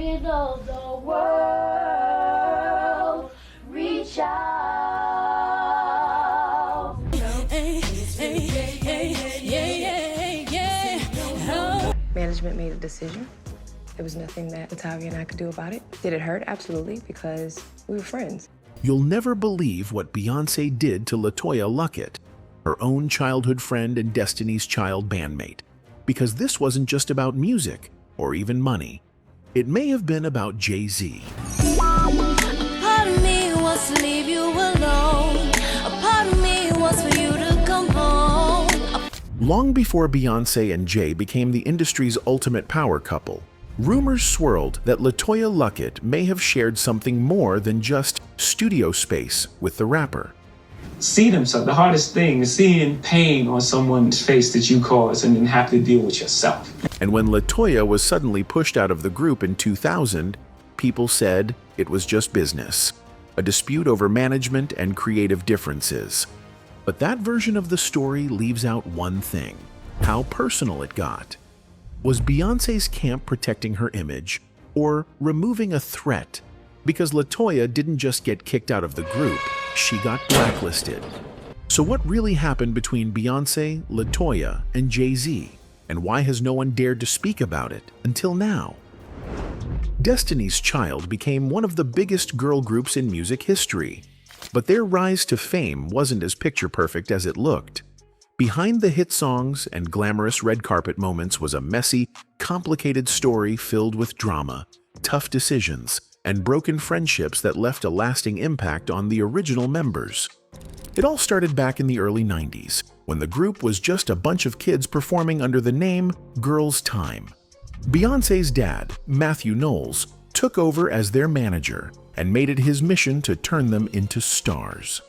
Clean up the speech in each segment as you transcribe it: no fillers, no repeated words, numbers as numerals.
with all the world. Reach out. Management made a decision. There was nothing that LeToya and I could do about it. Did it hurt? Absolutely, because we were friends. You'll never believe what Beyoncé did to LeToya Luckett, her own childhood friend and Destiny's Child bandmate. Because this wasn't just about music or even money. It may have been about Jay-Z. A part of me wants to leave you alone. A part of me wants for you to come home. Long before Beyoncé and Jay became the industry's ultimate power couple, rumors swirled that LeToya Luckett may have shared something more than just studio space with the rapper. See themselves. The hardest thing is seeing pain on someone's face that you caused and then have to deal with yourself. And when LeToya was suddenly pushed out of the group in 2000, people said it was just business, a dispute over management and creative differences. But that version of the story leaves out one thing: how personal it got. Was Beyoncé's camp protecting her image or removing a threat? Because LeToya didn't just get kicked out of the group, she got blacklisted. So what really happened between Beyoncé, LeToya, and Jay-Z? And why has no one dared to speak about it until now? Destiny's Child became one of the biggest girl groups in music history. But their rise to fame wasn't as picture-perfect as it looked. Behind the hit songs and glamorous red carpet moments was a messy, complicated story filled with drama, tough decisions, and broken friendships that left a lasting impact on the original members. It all started back in the early 90s, when the group was just a bunch of kids performing under the name Girls' Tyme. Beyoncé's dad, Matthew Knowles, took over as their manager and made it his mission to turn them into stars.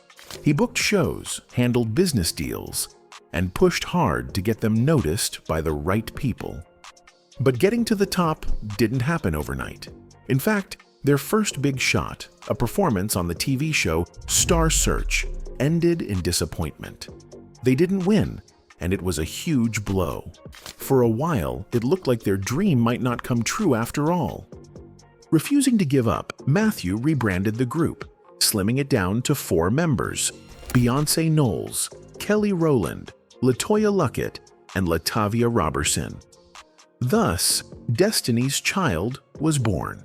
He booked shows, handled business deals, and pushed hard to get them noticed by the right people. But getting to the top didn't happen overnight. In fact, their first big shot, a performance on the TV show Star Search, ended in disappointment. They didn't win, and it was a huge blow. For a while, it looked like their dream might not come true after all. Refusing to give up, Matthew rebranded the group, slimming it down to 4 members: Beyoncé Knowles, Kelly Rowland, LeToya Luckett, and Latavia Robertson. Thus, Destiny's Child was born.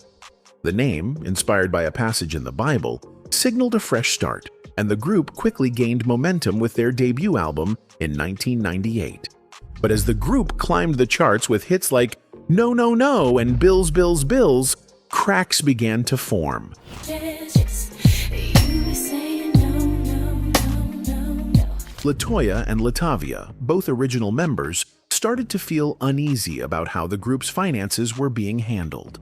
The name, inspired by a passage in the Bible, signaled a fresh start, and the group quickly gained momentum with their debut album in 1998. But as the group climbed the charts with hits like No No No and Bills Bills Bills, cracks began to form. LeToya and Latavia, both original members, started to feel uneasy about how the group's finances were being handled.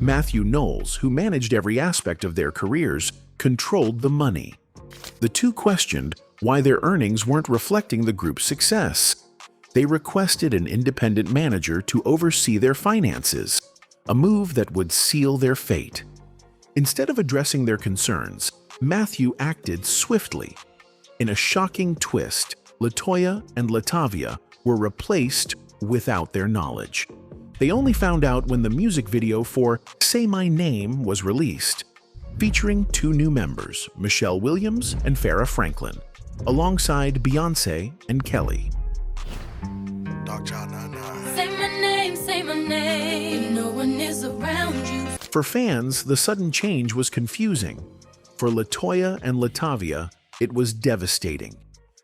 Matthew Knowles, who managed every aspect of their careers, controlled the money. The two questioned why their earnings weren't reflecting the group's success. They requested an independent manager to oversee their finances, a move that would seal their fate. Instead of addressing their concerns, Matthew acted swiftly. In a shocking twist, LeToya and Latavia were replaced without their knowledge. They only found out when the music video for Say My Name was released, featuring 2 new members, Michelle Williams and Farrah Franklin, alongside Beyoncé and Kelly. Say my name, no one is around you. For fans, the sudden change was confusing. For LeToya and Latavia, it was devastating.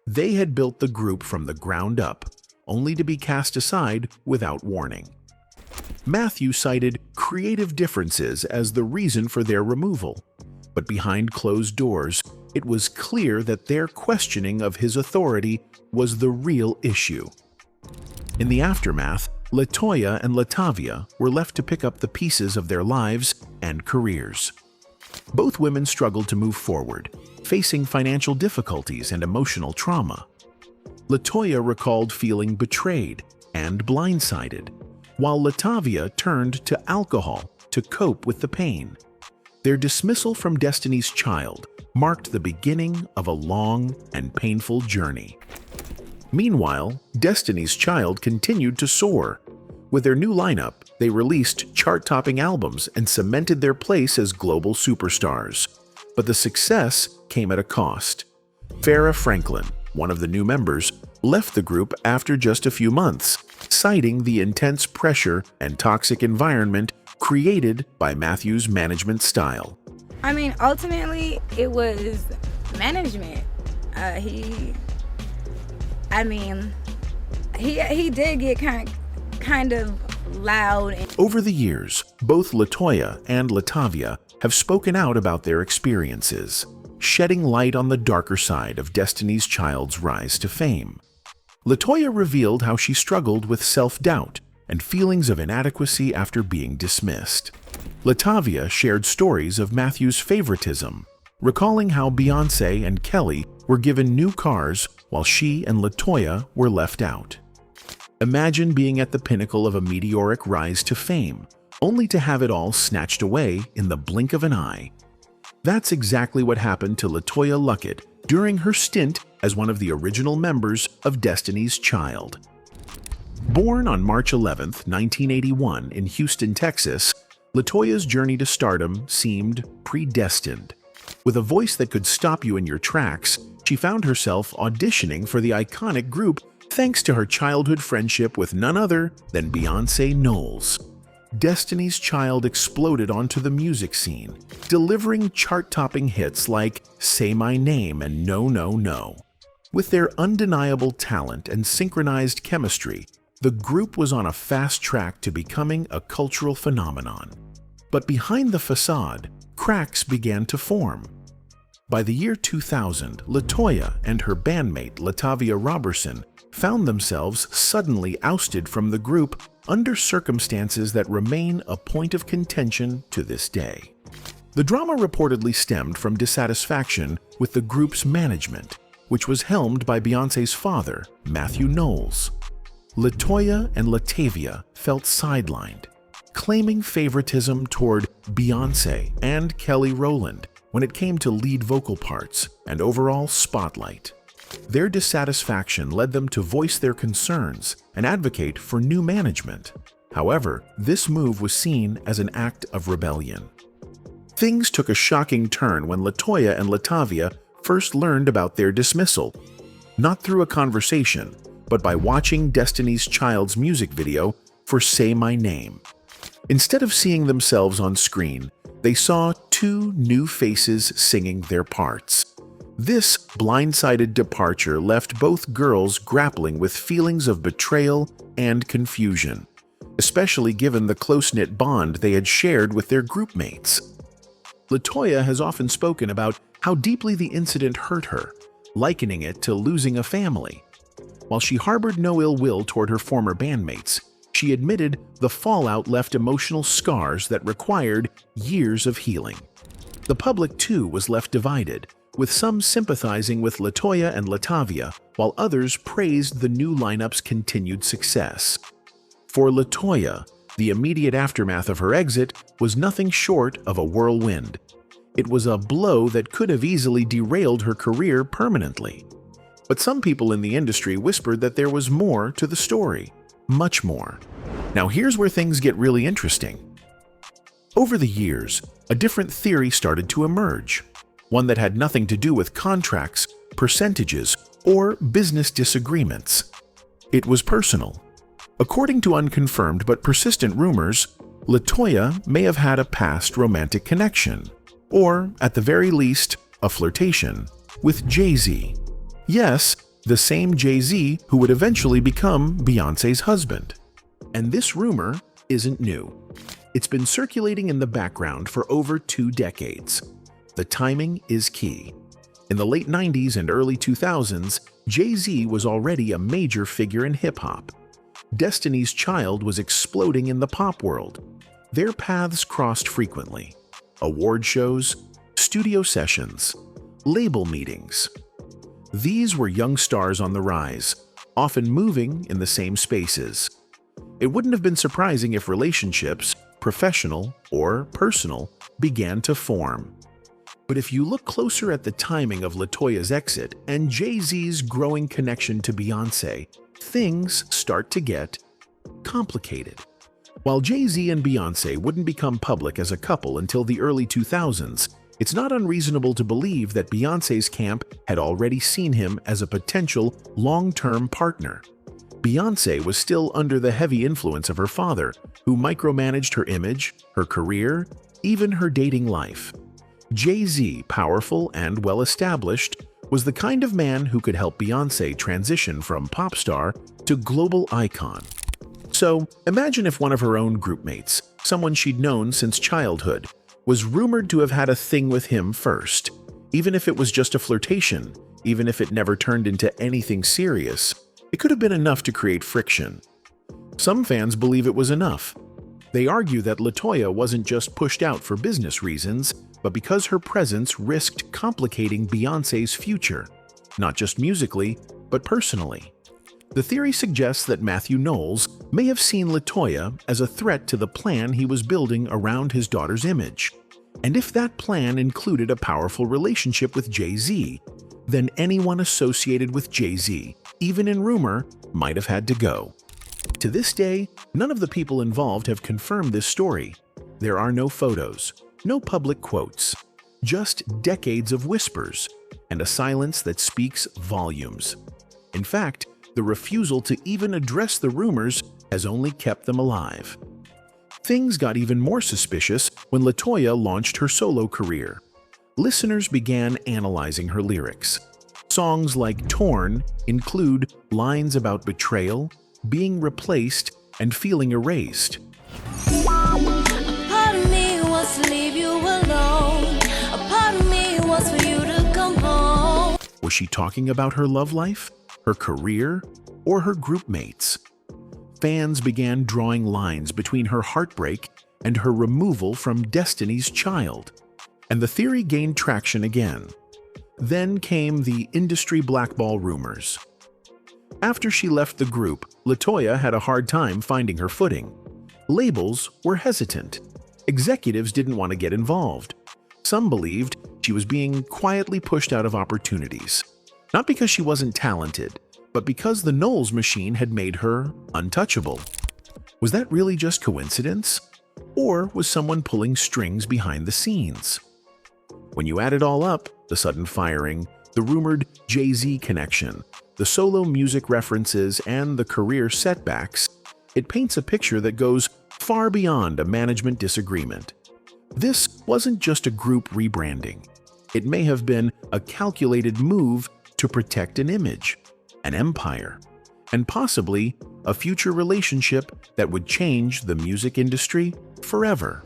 They had built the group from the ground up, only to be cast aside without warning. Matthew cited creative differences as the reason for their removal, but behind closed doors, it was clear that their questioning of his authority was the real issue. In the aftermath, LeToya and Latavia were left to pick up the pieces of their lives and careers. Both women struggled to move forward, facing financial difficulties and emotional trauma. LeToya recalled feeling betrayed and blindsided, while Latavia turned to alcohol to cope with the pain. Their dismissal from Destiny's Child marked the beginning of a long and painful journey. Meanwhile, Destiny's Child continued to soar. With their new lineup, They released chart-topping albums and cemented their place as global superstars. But the success came at a cost. Farrah Franklin, one of the new members, left the group after just a few months, citing the intense pressure and toxic environment created by Matthew's management style. I mean, ultimately, it was management. He did get kind of loud. Over the years, both LeToya and LaTavia have spoken out about their experiences, shedding light on the darker side of Destiny's Child's rise to fame. LeToya revealed how she struggled with self-doubt and feelings of inadequacy after being dismissed. LaTavia shared stories of Matthew's favoritism, recalling how Beyoncé and Kelly were given new cars while she and LeToya were left out. Imagine being at the pinnacle of a meteoric rise to fame, only to have it all snatched away in the blink of an eye. That's exactly what happened to LeToya Luckett during her stint as one of the original members of Destiny's Child. Born on March 11, 1981 in Houston, Texas, LeToya's journey to stardom seemed predestined. With a voice that could stop you in your tracks, she found herself auditioning for the iconic group thanks to her childhood friendship with none other than Beyoncé Knowles. Destiny's Child exploded onto the music scene, delivering chart-topping hits like Say My Name and No, No, No. With their undeniable talent and synchronized chemistry, the group was on a fast track to becoming a cultural phenomenon. But behind the facade, cracks began to form. By the year 2000, LeToya and her bandmate LaTavia Robertson found themselves suddenly ousted from the group under circumstances that remain a point of contention to this day. The drama reportedly stemmed from dissatisfaction with the group's management, which was helmed by Beyoncé's father, Matthew Knowles. LeToya and LaTavia felt sidelined, claiming favoritism toward Beyoncé and Kelly Rowland when it came to lead vocal parts and overall spotlight. Their dissatisfaction led them to voice their concerns and advocate for new management. However, this move was seen as an act of rebellion. Things took a shocking turn when LeToya and LaTavia first learned about their dismissal, not through a conversation, but by watching Destiny's Child's music video for Say My Name. Instead of seeing themselves on screen, they saw two new faces singing their parts. This blindsided departure left both girls grappling with feelings of betrayal and confusion, especially given the close-knit bond they had shared with their group mates. LeToya has often spoken about how deeply the incident hurt her, likening it to losing a family. While she harbored no ill will toward her former bandmates, she admitted the fallout left emotional scars that required years of healing. The public, too, was left divided, with some sympathizing with LeToya and LaTavia, while others praised the new lineup's continued success. For LeToya, the immediate aftermath of her exit was nothing short of a whirlwind. It was a blow that could have easily derailed her career permanently. But some people in the industry whispered that there was more to the story. Much more. Now here's where things get really interesting. Over the years, a different theory started to emerge. One that had nothing to do with contracts, percentages, or business disagreements. It was personal. According to unconfirmed but persistent rumors, LeToya may have had a past romantic connection, or, at the very least, a flirtation, with Jay-Z. Yes, the same Jay-Z who would eventually become Beyoncé's husband. And this rumor isn't new. It's been circulating in the background for over 2 decades. The timing is key. In the late 90s and early 2000s, Jay-Z was already a major figure in hip-hop. Destiny's Child was exploding in the pop world. Their paths crossed frequently. Award shows, studio sessions, label meetings. These were young stars on the rise, often moving in the same spaces. It wouldn't have been surprising if relationships, professional or personal, began to form. But if you look closer at the timing of LeToya's exit and Jay-Z's growing connection to Beyoncé, things start to get complicated. While Jay-Z and Beyoncé wouldn't become public as a couple until the early 2000s, it's not unreasonable to believe that Beyoncé's camp had already seen him as a potential long-term partner. Beyoncé was still under the heavy influence of her father, who micromanaged her image, her career, even her dating life. Jay-Z, powerful and well-established, was the kind of man who could help Beyoncé transition from pop star to global icon. So, imagine if one of her own groupmates, someone she'd known since childhood, was rumored to have had a thing with him first. Even if it was just a flirtation, even if it never turned into anything serious, it could have been enough to create friction. Some fans believe it was enough. They argue that LeToya wasn't just pushed out for business reasons, but because her presence risked complicating Beyoncé's future, not just musically, but personally. The theory suggests that Matthew Knowles may have seen LeToya as a threat to the plan he was building around his daughter's image. And if that plan included a powerful relationship with Jay-Z, then anyone associated with Jay-Z, even in rumor, might have had to go. To this day, none of the people involved have confirmed this story. There are no photos, no public quotes, just decades of whispers, and a silence that speaks volumes. In fact, the refusal to even address the rumors has only kept them alive. Things got even more suspicious when LeToya launched her solo career. Listeners began analyzing her lyrics. Songs like Torn include lines about betrayal, being replaced, and feeling erased. Part of me wants to leave you alone. A part of me wants for you to come home. Was she talking about her love life, her career, or her groupmates? Fans began drawing lines between her heartbreak and her removal from Destiny's Child, and the theory gained traction again. Then came the industry blackball rumors. After she left the group, LeToya had a hard time finding her footing. Labels were hesitant. Executives didn't want to get involved. Some believed she was being quietly pushed out of opportunities. Not because she wasn't talented, but because the Knowles machine had made her untouchable. Was that really just coincidence? Or was someone pulling strings behind the scenes? When you add it all up, the sudden firing, the rumored Jay-Z connection, the solo music references, and the career setbacks, it paints a picture that goes far beyond a management disagreement. This wasn't just a group rebranding. It may have been a calculated move to protect an image, an empire, and possibly a future relationship that would change the music industry forever.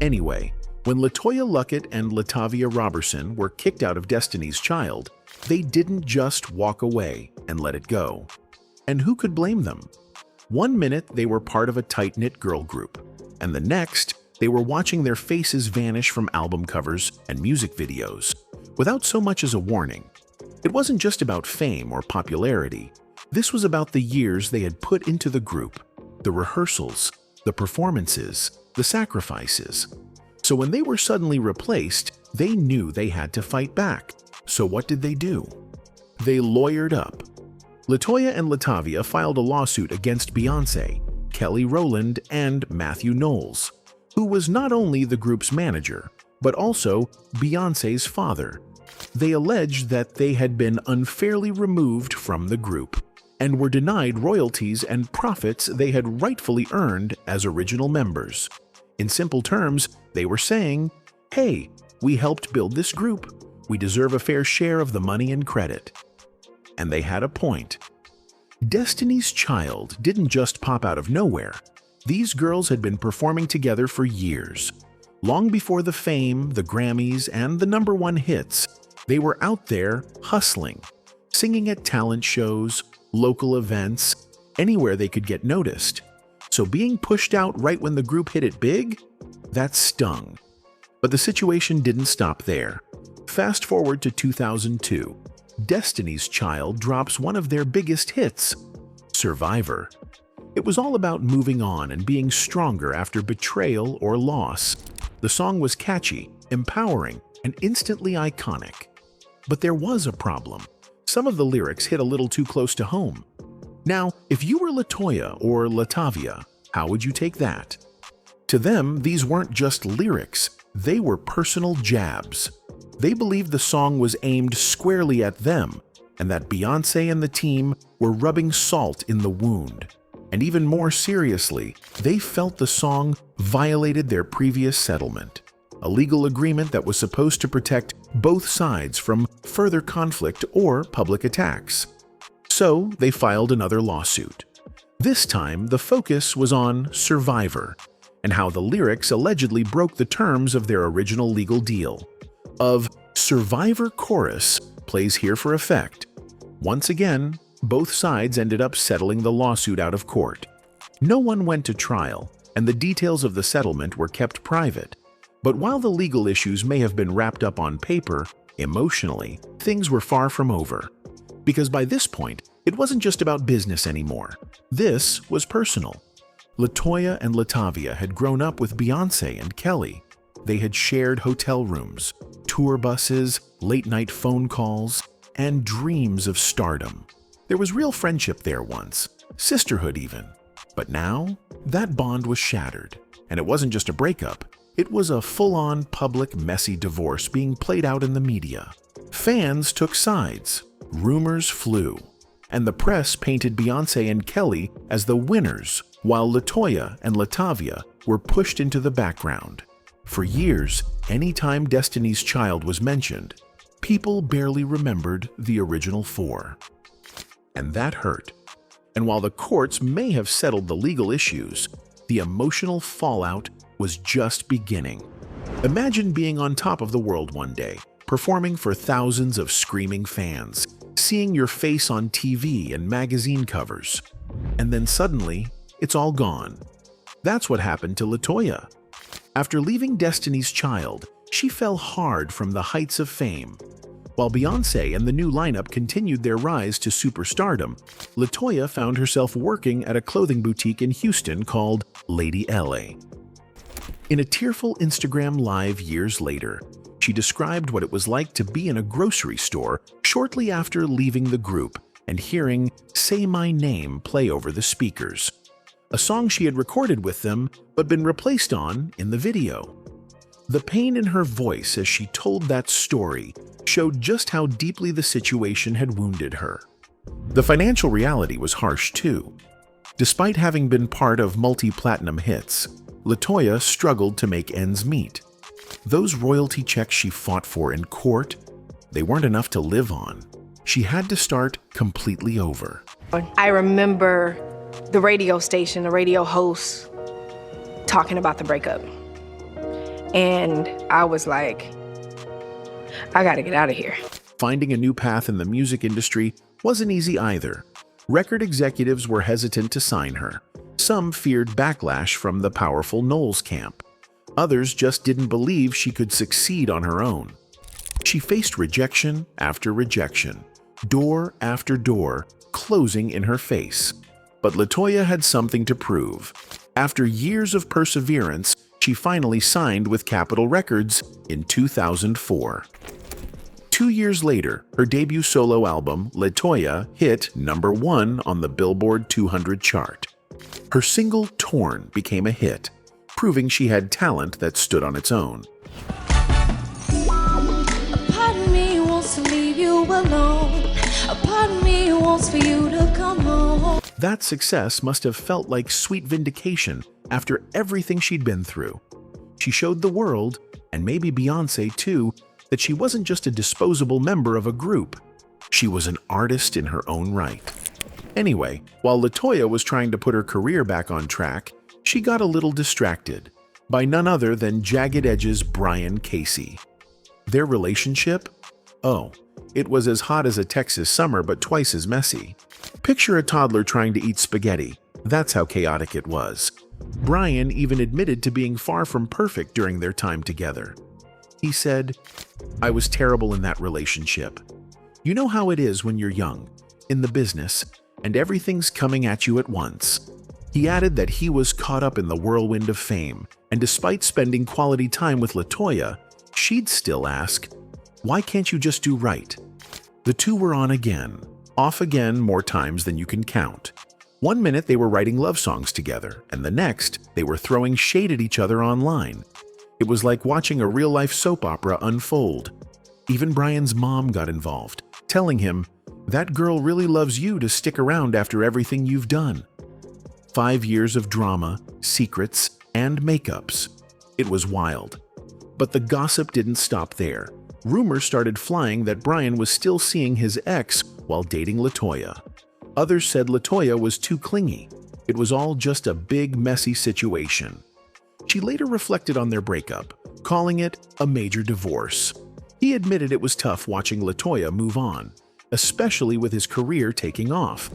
Anyway, when LeToya Luckett and LaTavia Robertson were kicked out of Destiny's Child, they didn't just walk away and let it go. And who could blame them? One minute they were part of a tight-knit girl group, and the next they were watching their faces vanish from album covers and music videos, without so much as a warning. It wasn't just about fame or popularity. This was about the years they had put into the group, the rehearsals, the performances, the sacrifices. So when they were suddenly replaced, they knew they had to fight back. So what did they do? They lawyered up. LeToya and LaTavia filed a lawsuit against Beyoncé, Kelly Rowland, and Matthew Knowles, who was not only the group's manager, but also Beyoncé's father. They alleged that they had been unfairly removed from the group and were denied royalties and profits they had rightfully earned as original members. In simple terms, they were saying, "Hey, we helped build this group. We deserve a fair share of the money and credit." And they had a point. Destiny's Child didn't just pop out of nowhere. These girls had been performing together for years. Long before the fame, the Grammys, and the #1 hits, they were out there hustling, singing at talent shows, local events, anywhere they could get noticed. So being pushed out right when the group hit it big, that stung. But the situation didn't stop there. Fast forward to 2002. Destiny's Child drops one of their biggest hits, Survivor. It was all about moving on and being stronger after betrayal or loss. The song was catchy, empowering, and instantly iconic. But there was a problem. Some of the lyrics hit a little too close to home. Now, if you were LeToya or LaTavia, How would you take that? To them, these weren't just lyrics, they were personal jabs. They believed the song was aimed squarely at them, and that Beyoncé and the team were rubbing salt in the wound. And even more seriously, they felt the song violated their previous settlement, a legal agreement that was supposed to protect both sides from further conflict or public attacks. So they filed another lawsuit. This time, the focus was on Survivor, and how the lyrics allegedly broke the terms of their original legal deal. Of Survivor chorus plays here for effect. Once again, both sides ended up settling the lawsuit out of court. No one went to trial, and the details of the settlement were kept private. But while the legal issues may have been wrapped up on paper, emotionally, things were far from over. Because by this point, it wasn't just about business anymore. This was personal. LeToya and Latavia had grown up with Beyoncé and Kelly. They had shared hotel rooms, tour buses, late-night phone calls, and dreams of stardom. There was real friendship there once, sisterhood even. But now, that bond was shattered. And it wasn't just a breakup, it was a full-on public messy divorce being played out in the media. Fans took sides, rumors flew, and the press painted Beyoncé and Kelly as the winners, while LeToya and Latavia were pushed into the background. For years, anytime Destiny's Child was mentioned, people barely remembered the original four. And that hurt. And while the courts may have settled the legal issues, the emotional fallout was just beginning. Imagine being on top of the world one day, performing for thousands of screaming fans, seeing your face on TV and magazine covers, and then suddenly, it's all gone. That's what happened to LeToya. After leaving Destiny's Child, she fell hard from the heights of fame. While Beyoncé and the new lineup continued their rise to superstardom, LeToya found herself working at a clothing boutique in Houston called Lady LA. In a tearful Instagram Live years later, she described what it was like to be in a grocery store shortly after leaving the group and hearing "Say My Name" play over the speakers, a song she had recorded with them but been replaced on in the video. The pain in her voice as she told that story showed just how deeply the situation had wounded her. The financial reality was harsh too. Despite having been part of multi-platinum hits, LeToya struggled to make ends meet. Those royalty checks she fought for in court, they weren't enough to live on. She had to start completely over. I remember the radio station, the radio host, talking about the breakup. And I was like, I gotta get out of here. Finding a new path in the music industry wasn't easy either. Record executives were hesitant to sign her. Some feared backlash from the powerful Knowles camp. Others just didn't believe she could succeed on her own. She faced rejection after rejection, door after door closing in her face. But LeToya had something to prove. After years of perseverance, she finally signed with Capitol Records in 2004. 2 years later, her debut solo album, LeToya, hit #1 on the Billboard 200 chart. Her single, Torn, became a hit, proving she had talent that stood on its own. A part of me wants to leave you alone. A part of me wants for you to come home. That success must have felt like sweet vindication after everything she'd been through. She showed the world, and maybe Beyoncé too, that she wasn't just a disposable member of a group. She was an artist in her own right. Anyway, while LeToya was trying to put her career back on track, she got a little distracted by none other than Jagged Edge's Brian Casey. Their relationship? Oh, it was as hot as a Texas summer but twice as messy. Picture a toddler trying to eat spaghetti. That's how chaotic it was. Brian even admitted to being far from perfect during their time together. He said, "I was terrible in that relationship. You know how it is when you're young, in the business, and everything's coming at you at once." He added that he was caught up in the whirlwind of fame, and despite spending quality time with LeToya, she'd still ask, "Why can't you just do right?" The two were on again, off again more times than you can count. One minute they were writing love songs together, and the next they were throwing shade at each other online. It was like watching a real-life soap opera unfold. Even Brian's mom got involved, telling him, "That girl really loves you to stick around after everything you've done." 5 years of drama, secrets, and makeups. It was wild. But the gossip didn't stop there. Rumors started flying that Brian was still seeing his ex while dating LeToya. Others said LeToya was too clingy. It was all just a big, messy situation. She later reflected on their breakup, calling it a major divorce. He admitted it was tough watching LeToya move on, especially with his career taking off.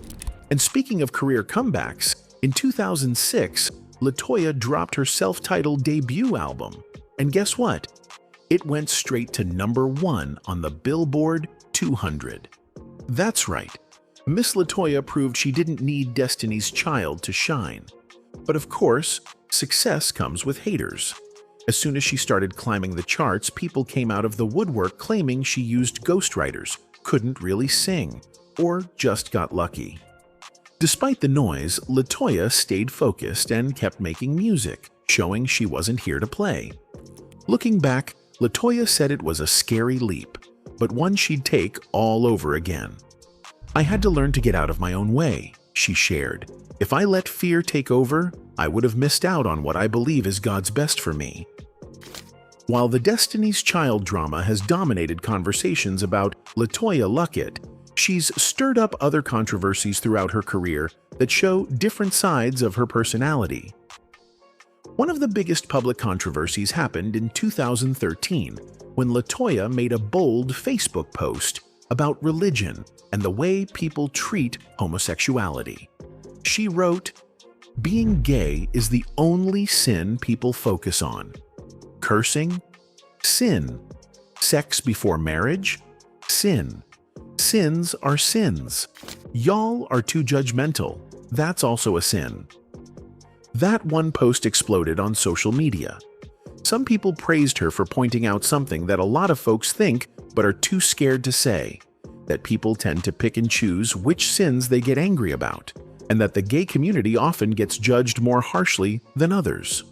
And speaking of career comebacks, in 2006, LeToya dropped her self-titled debut album. And guess what? It went straight to #1 on the Billboard 200. That's right. Miss LeToya proved she didn't need Destiny's Child to shine. But of course, success comes with haters. As soon as she started climbing the charts, people came out of the woodwork claiming she used ghostwriters, couldn't really sing, or just got lucky. Despite the noise, LeToya stayed focused and kept making music, showing she wasn't here to play. Looking back, LeToya said it was a scary leap, but one she'd take all over again. "I had to learn to get out of my own way," she shared. "If I let fear take over, I would have missed out on what I believe is God's best for me." While the Destiny's Child drama has dominated conversations about LeToya Luckett, she's stirred up other controversies throughout her career that show different sides of her personality. One of the biggest public controversies happened in 2013 when LeToya made a bold Facebook post about religion and the way people treat homosexuality. She wrote, "Being gay is the only sin people focus on. Cursing? Sin. Sex before marriage? Sin. Sins are sins. Y'all are too judgmental. That's also a sin." That one post exploded on social media. Some people praised her for pointing out something that a lot of folks think but are too scared to say, that people tend to pick and choose which sins they get angry about, and that the gay community often gets judged more harshly than others.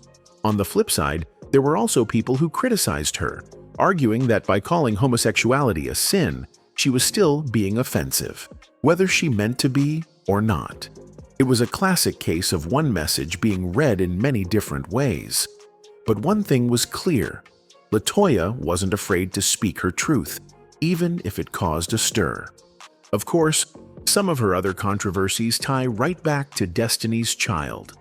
On the flip side, there were also people who criticized her, arguing that by calling homosexuality a sin, she was still being offensive, whether she meant to be or not. It was a classic case of one message being read in many different ways. But one thing was clear: LeToya wasn't afraid to speak her truth, even if it caused a stir. Of course, some of her other controversies tie right back to Destiny's Child.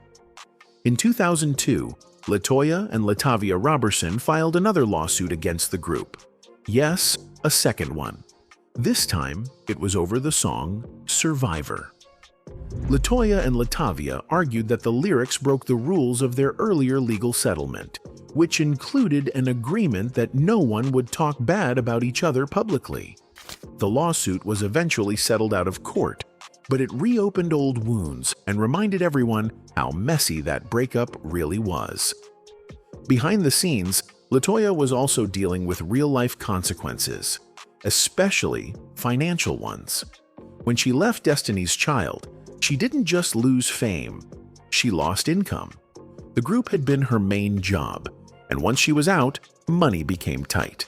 In 2002, LeToya and LaTavia Robertson filed another lawsuit against the group. Yes, a second one. This time, it was over the song Survivor. LeToya and LaTavia argued that the lyrics broke the rules of their earlier legal settlement, which included an agreement that no one would talk bad about each other publicly. The lawsuit was eventually settled out of court, but it reopened old wounds and reminded everyone how messy that breakup really was. Behind the scenes, LeToya was also dealing with real-life consequences, especially financial ones. When she left Destiny's Child, she didn't just lose fame, she lost income. The group had been her main job, and once she was out, money became tight.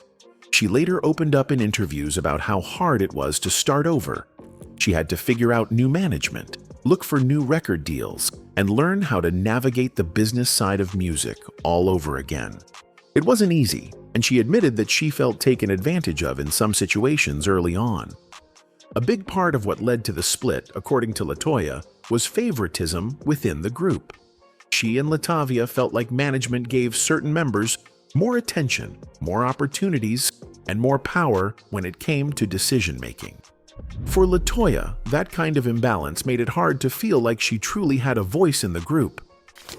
She later opened up in interviews about how hard it was to start over. She had to figure out new management, look for new record deals, and learn how to navigate the business side of music all over again. It wasn't easy, and she admitted that she felt taken advantage of in some situations early on. A big part of what led to the split, according to LeToya, was favoritism within the group. She and LaTavia felt like management gave certain members more attention, more opportunities, and more power when it came to decision-making. For LeToya, that kind of imbalance made it hard to feel like she truly had a voice in the group.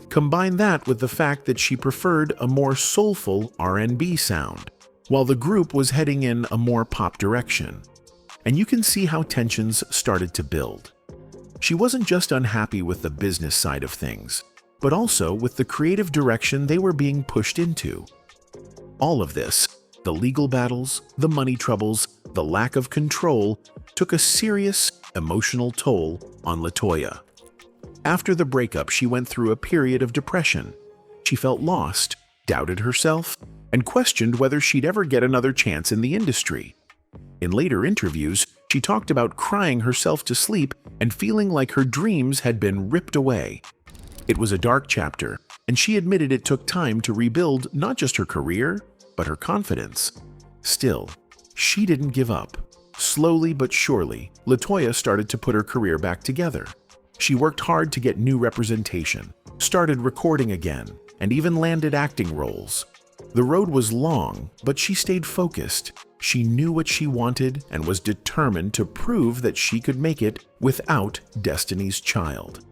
Combine that with the fact that she preferred a more soulful R&B sound, while the group was heading in a more pop direction. And you can see how tensions started to build. She wasn't just unhappy with the business side of things, but also with the creative direction they were being pushed into. All of this, the legal battles, the money troubles, the lack of control, took a serious emotional toll on LeToya. After the breakup, she went through a period of depression. She felt lost, doubted herself, and questioned whether she'd ever get another chance in the industry. In later interviews, she talked about crying herself to sleep and feeling like her dreams had been ripped away. It was a dark chapter, and she admitted it took time to rebuild not just her career, but her confidence. Still, she didn't give up. Slowly but surely, LeToya started to put her career back together. She worked hard to get new representation, started recording again, and even landed acting roles. The road was long, but she stayed focused. She knew what she wanted and was determined to prove that she could make it without Destiny's Child.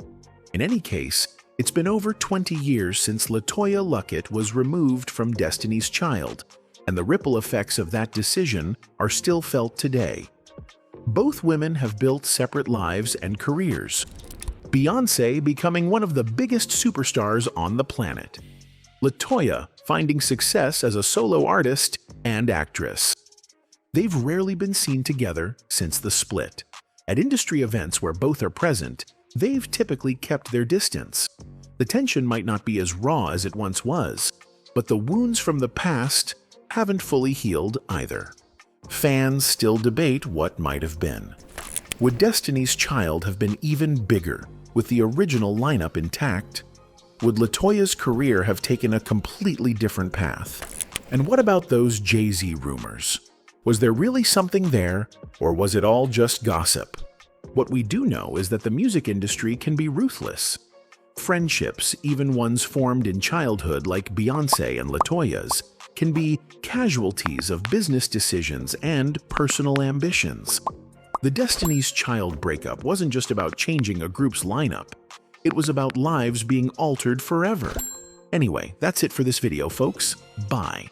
In any case, it's been over 20 years since LeToya Luckett was removed from Destiny's Child, and the ripple effects of that decision are still felt today. Both women have built separate lives and careers. Beyoncé becoming one of the biggest superstars on the planet. LeToya finding success as a solo artist and actress. They've rarely been seen together since the split. At industry events where both are present, they've typically kept their distance. The tension might not be as raw as it once was, but the wounds from the past haven't fully healed either. Fans still debate what might have been. Would Destiny's Child have been even bigger with the original lineup intact? Would LeToya's career have taken a completely different path? And what about those Jay-Z rumors? Was there really something there, or was it all just gossip? What we do know is that the music industry can be ruthless. Friendships, even ones formed in childhood like Beyoncé and LeToya's, can be casualties of business decisions and personal ambitions. The Destiny's Child breakup wasn't just about changing a group's lineup. It was about lives being altered forever. Anyway, that's it for this video, folks. Bye.